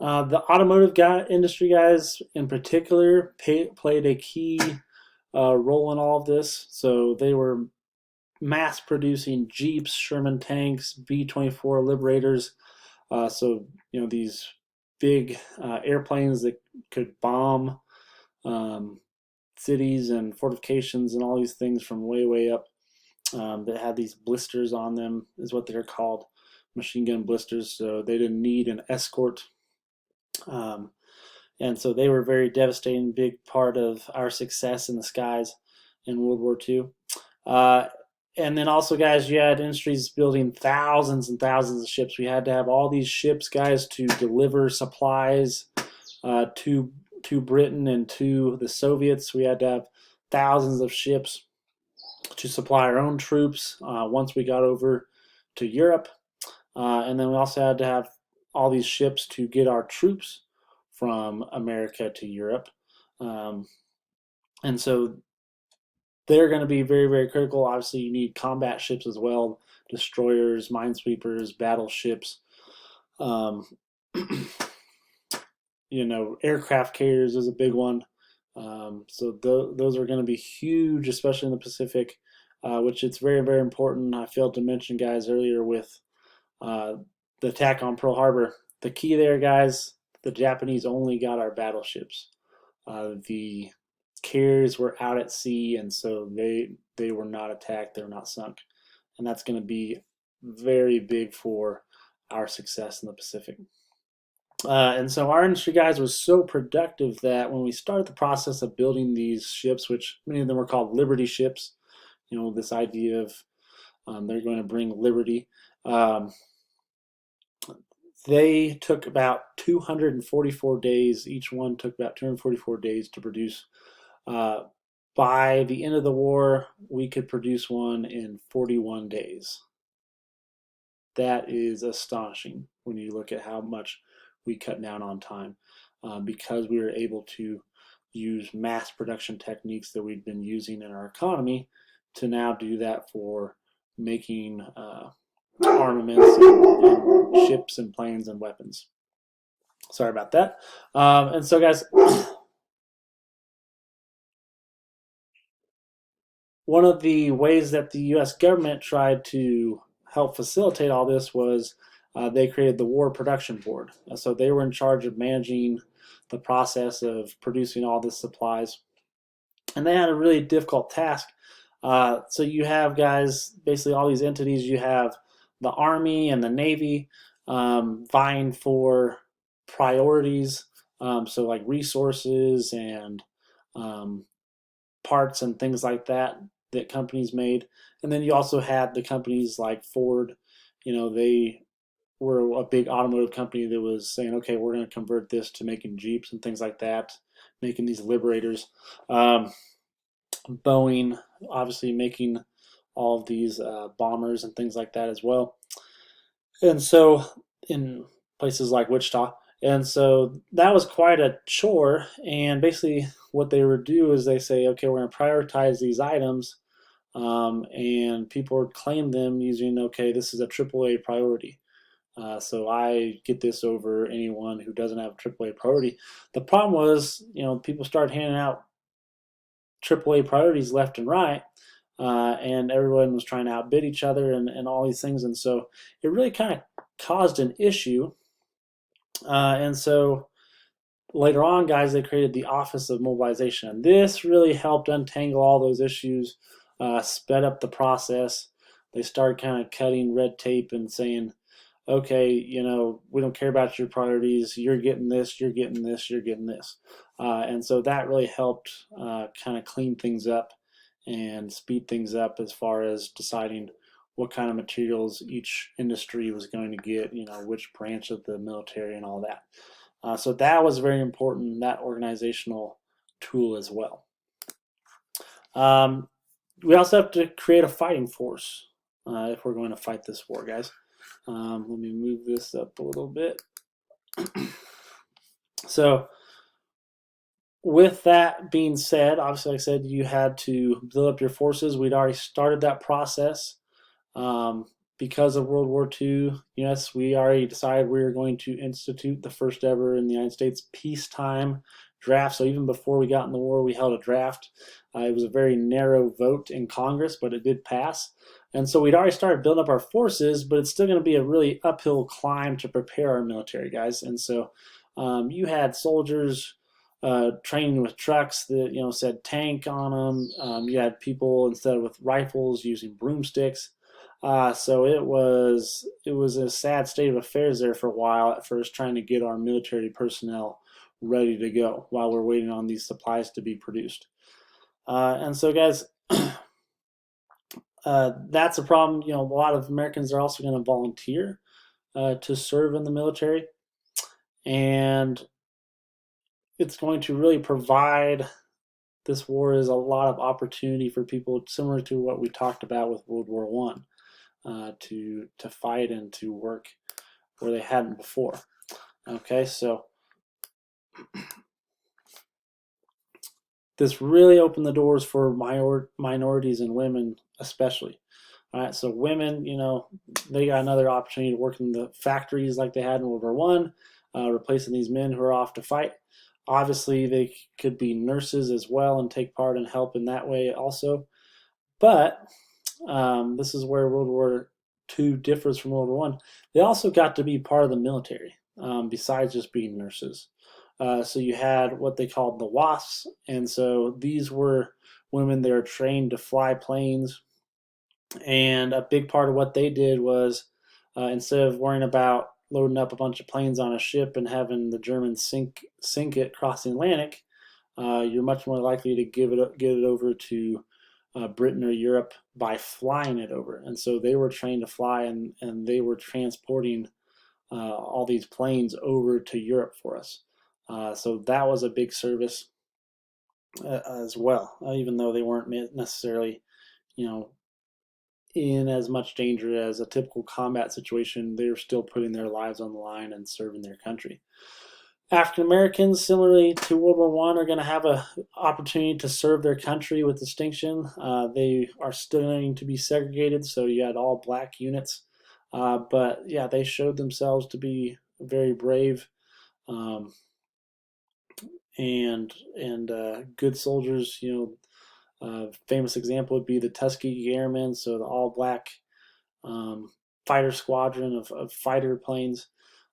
The automotive industry guys in particular played a key role in all of this. So they were mass producing Jeeps, Sherman tanks, B-24 Liberators. So these big airplanes that could bomb um, cities and fortifications and all these things from way, way up, that had these blisters on them, is what they're called, machine gun blisters. So they didn't need an escort. Um, and so they were a very devastating, big part of our success in the skies in World War II. Uh, and then also, guys, you had industries building thousands and thousands of ships. We had to have all these ships, guys, to deliver supplies to Britain and to the Soviets. We had to have thousands of ships to supply our own troops once we got over to Europe. And then we also had to have all these ships to get our troops from America to Europe. Um, and so they're going to be very, very critical. Obviously, you need combat ships as well, destroyers, minesweepers, battleships. Um, aircraft carriers is a big one. So those are going to be huge, especially in the Pacific, which it's very, very important. I failed to mention, guys, earlier with uh, the attack on Pearl Harbor. The key there, guys, the Japanese only got our battleships. The carriers were out at sea, and so they were not attacked. They were not sunk, and that's going to be very big for our success in the Pacific. And so our industry, guys, was so productive that when we started the process of building these ships, which many of them were called Liberty ships, this idea of they're going to bring liberty. They took about 244 days. Each one took about 244 days to produce. By the end of the war, we could produce one in 41 days. That is astonishing when you look at how much we cut down on time, because we were able to use mass production techniques that we'd been using in our economy to now do that for making armaments and ships and planes and weapons. Sorry about that. And so, guys, one of the ways that the U.S. government tried to help facilitate all this was they created the War Production Board. So they were in charge of managing the process of producing all the supplies. And they had a really difficult task. So you have, guys, basically all these entities. You have the Army and the Navy vying for priorities, so like resources and parts and things like that companies made. And then you also had the companies like Ford. They were a big automotive company that was saying, okay, we're going to convert this to making Jeeps and things like that, making these Liberators. Boeing, obviously, making all of these bombers and things like that as well. And so, in places like Wichita. And so that was quite a chore. And basically, what they would do is they say, okay, we're going to prioritize these items, and people would claim them using, okay, this is a AAA priority. So I get this over anyone who doesn't have a AAA priority. The problem was, people started handing out AAA priorities left and right, and everyone was trying to outbid each other and all these things. And so it really kind of caused an issue. And so later on, guys, they created the Office of Mobilization. And this really helped untangle all those issues, sped up the process. They started kind of cutting red tape and saying, okay, we don't care about your priorities. You're getting this, you're getting this, you're getting this. And so that really helped kind of clean things up and speed things up as far as deciding what kind of materials each industry was going to get, which branch of the military and all that. So that was very important, that organizational tool as well. We also have to create a fighting force if we're going to fight this war, guys. Let me move this up a little bit. So with that being said, obviously, like I said, you had to build up your forces. We'd already started that process because of World War II, yes, we already decided we were going to institute the first ever in the United States peacetime draft. So even before we got in the war, we held a draft. It was a very narrow vote in Congress, but it did pass. And so we'd already started building up our forces, but it's still going to be a really uphill climb to prepare our military, guys. And so you had soldiers training with trucks that said tank on them. You had people instead of with rifles using broomsticks. So it was a sad state of affairs there for a while at first, trying to get our military personnel ready to go while we're waiting on these supplies to be produced. And so, guys, that's a problem. A lot of Americans are also going to volunteer to serve in the military, and it's going to really provide. This war is a lot of opportunity for people, similar to what we talked about with World War One, to fight and to work where they hadn't before. Okay, so this really opened the doors for minorities and women, especially. All right, so women, they got another opportunity to work in the factories like they had in World War One, replacing these men who are off to fight. Obviously, they could be nurses as well and take part and help in that way also. But this is where World War II differs from World War One. They also got to be part of the military, besides just being nurses. So you had what they called the Wasps, and so these were women that are trained to fly planes. And a big part of what they did was, instead of worrying about loading up a bunch of planes on a ship and having the Germans sink it across the Atlantic, you're much more likely to get it over to Britain or Europe by flying it over. And so they were trained to fly, and they were transporting all these planes over to Europe for us. So that was a big service as well, even though they weren't necessarily, you know, in as much danger as a typical combat situation. They were still putting their lives on the line and serving their country. African Americans, similarly to World War One, are going to have an opportunity to serve their country with distinction. They are still going to be segregated, so you had all black units. But yeah, they showed themselves to be very brave, um, and good soldiers. Famous example would be the Tuskegee Airmen, so the all black fighter squadron of fighter planes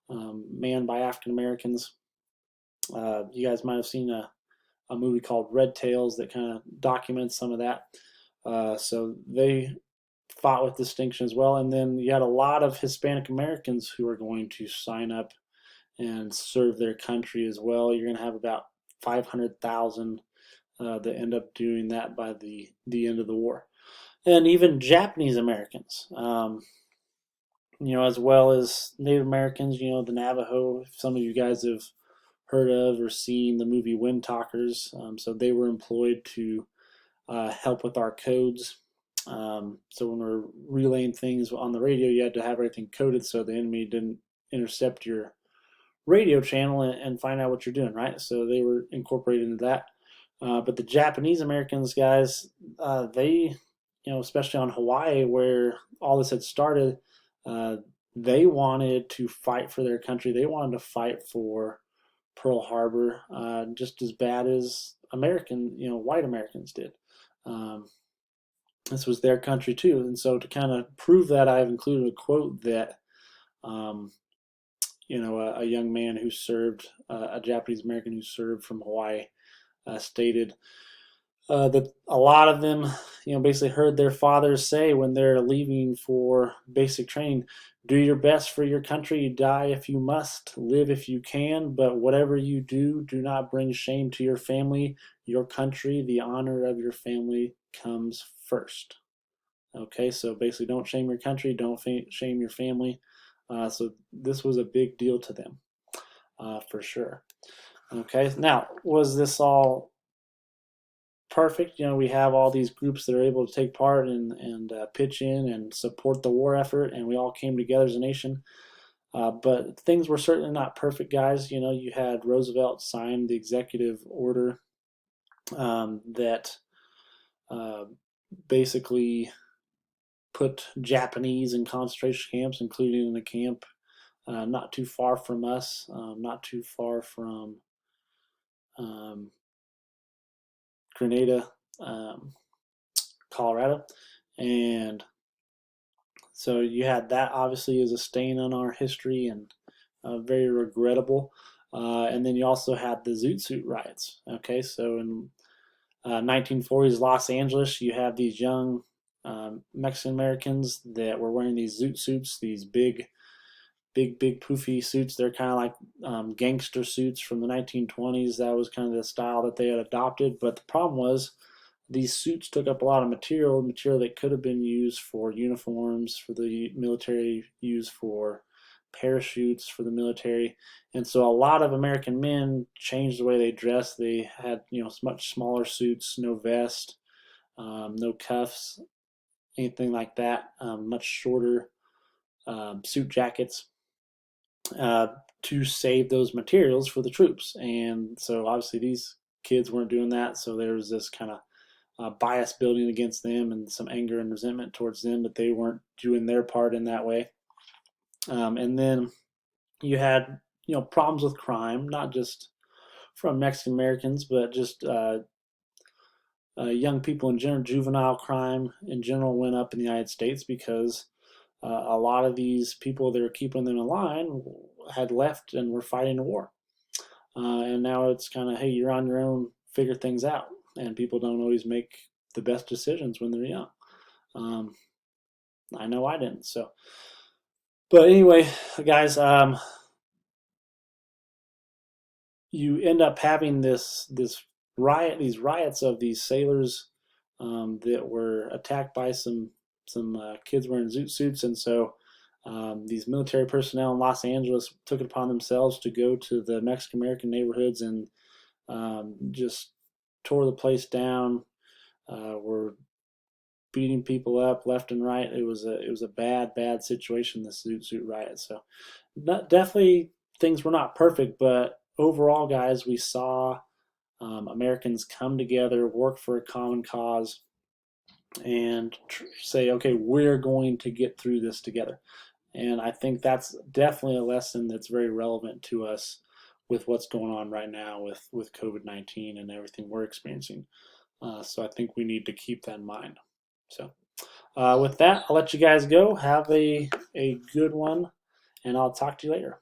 manned by African Americans. You guys might have seen a movie called Red Tails that kind of documents some of that. So they fought with distinction as well. And then you had a lot of Hispanic Americans who are going to sign up and serve their country as well. You're going to have about 500,000 that end up doing that by the end of the war. And even Japanese Americans, as well as Native Americans, the Navajo. Some of you guys have heard of or seen the movie Wind Talkers. So they were employed to help with our codes. So when we're relaying things on the radio, you had to have everything coded so the enemy didn't intercept your radio channel and find out what you're doing, right? So they were incorporated into that. But the Japanese Americans, guys, they, especially on Hawaii, where all this had started, they wanted to fight for their country. They wanted to fight for Pearl Harbor just as bad as white Americans did. This was their country too. And so to kind of prove that, I've included a quote that, a young man who served, a Japanese American who served from Hawaii, stated that a lot of them, basically heard their fathers say when they're leaving for basic training, do your best for your country, die if you must, live if you can, but whatever you do, do not bring shame to your family, your country, the honor of your family comes first. Okay, so basically don't shame your country, don't shame your family. So this was a big deal to them, for sure. Okay, now, was this all perfect? We have all these groups that are able to take part and pitch in and support the war effort, and we all came together as a nation. But things were certainly not perfect, guys. You had Roosevelt sign the executive order that basically put Japanese in concentration camps, including in a camp not too far from us, not too far from um, Grenada, um, Colorado. And so you had that obviously as a stain on our history and very regrettable. And then you also had the Zoot Suit riots. Okay, so in 1940s Los Angeles, you have these young Mexican Americans that were wearing these Zoot suits, these big poofy suits. They're kind of like gangster suits from the 1920s. That was kind of the style that they had adopted. But the problem was these suits took up a lot of material that could have been used for uniforms for the military, used for parachutes for the military. And so a lot of American men changed the way they dressed. They had, much smaller suits, no vest, no cuffs, anything like that, much shorter suit jackets uh, to save those materials for the troops. And so obviously these kids weren't doing that. So there was this kind of bias building against them and some anger and resentment towards them that they weren't doing their part in that way. And then you had problems with crime, not just from Mexican Americans, but just young people in general. Juvenile crime in general went up in the United States because a lot of these people that were keeping them in line had left and were fighting a war. And now it's kind of, hey, you're on your own, figure things out. And people don't always make the best decisions when they're young. Um, I know I didn't. So, but anyway, guys, you end up having these riots of these sailors that were attacked by some kids wearing zoot suits, and so these military personnel in Los Angeles took it upon themselves to go to the Mexican American neighborhoods and just tore the place down. Were beating people up left and right. It was a bad situation, this Zoot Suit riot. So definitely things were not perfect, but overall, guys, we saw Americans come together, work for a common cause, and say, okay, we're going to get through this together. And I think that's definitely a lesson that's very relevant to us with what's going on right now with COVID-19 and everything we're experiencing. So I think we need to keep that in mind. So with that, I'll let you guys go. Have a good one, and I'll talk to you later.